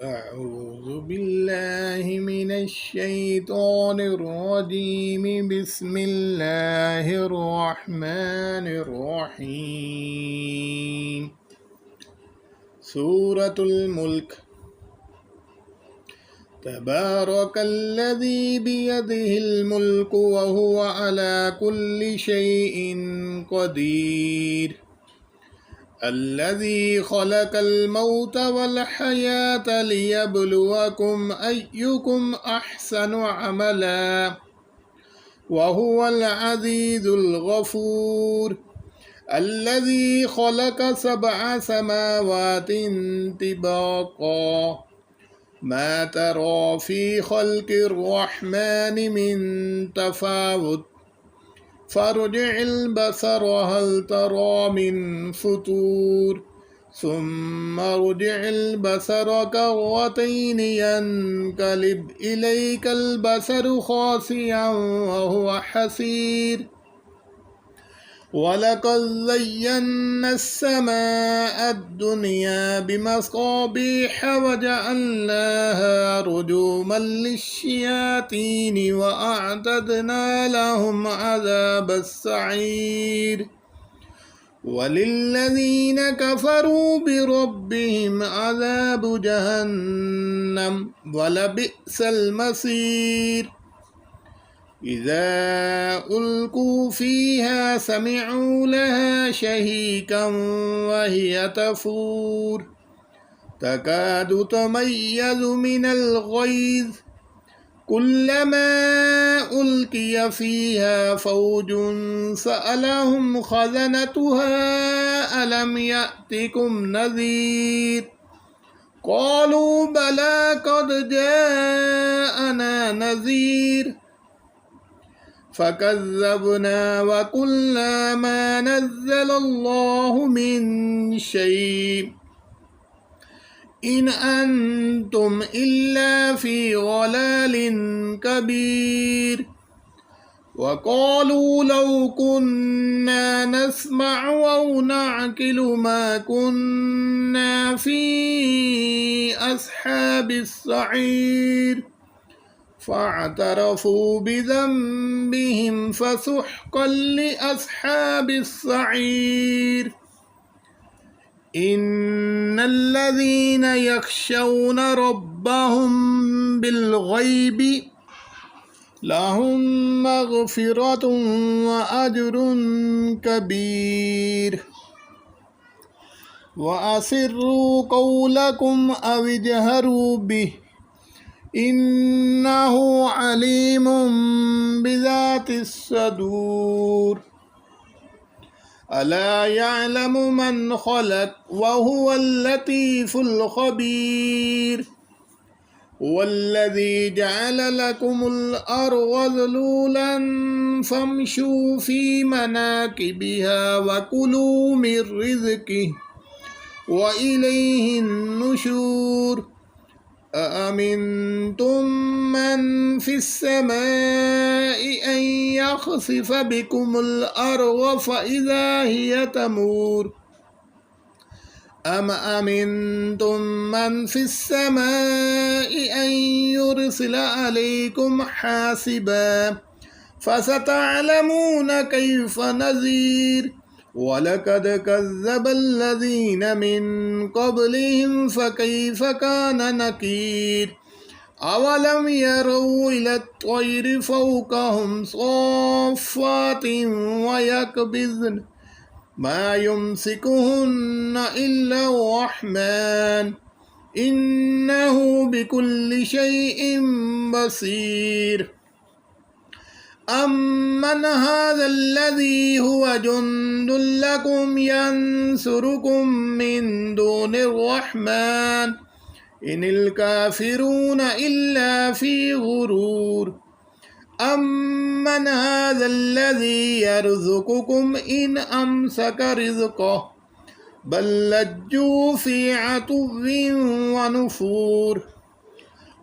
أعوذ بالله من الشيطان الرجيم بسم الله الرحمن الرحيم سورة الملك تبارك الذي بيده الملك وهو على كل شيء قدير الذي خلق الموت والحياة ليبلوكم أيكم أحسن عملا وهو العزيز الغفور الذي خلق 7 سماوات طباقا ما ترى في خلق الرحمن من تفاوت فارجع البصر هل ترى من فطور ثم ارجع البصر كرتين ينقلب إليك البصر خاسئا وهو حسير ولقد زينا السماء الدنيا بمصابيح وجعلناها رجوما للشياطين وأعتدنا لهم عذاب السعير وللذين كفروا بربهم عذاب جهنم ولبئس المصير إذا ألقوا فيها سمعوا لها شهيقا وهي تفور تكاد تميز من الغيظ كلما ألقي فيها فوج سألهم خزنتها ألم يأتكم نذير قالوا بلى قد جاءنا نذير فكذبنا وقلنا ما نزل الله من شيء إن أنتم إلا في ضلال كبير وقالوا لو كنا نسمع أو نعقل ما كنا في أصحاب السعير فاعترفوا بذنبهم فسحقا لأصحاب السعير إن الذين يخشون ربهم بالغيب لهم مغفرة وأجر كبير وأسروا قولكم أو اجهروا به إنه عليم بذات الصدور ألا يعلم من خلق وهو اللطيف الخبير هو الذي جعل لكم الأرض ذلولا فامشوا في مناكبها وكلوا من رزقه وإليه النشور أأمنتم من في السماء أن يخسف بكم الأرض فإذا هي تمور أم أمنتم من في السماء أن يرسل عليكم حاسبا فستعلمون كيف نذير ولقد كذب الذين من قبلهم فكيف كان نكير أولم يروا إلى الطير فوقهم صافات ويقبضن ما يمسكهن إلا الرحمن إنه بكل شيء بصير أمن هذا الذي هو جند لكم ينصركم من دون الرحمن إن الكافرون إلا في غرور أمن هذا الذي يرزقكم إن أمسك رزقه بل لجوا في عتو ونفور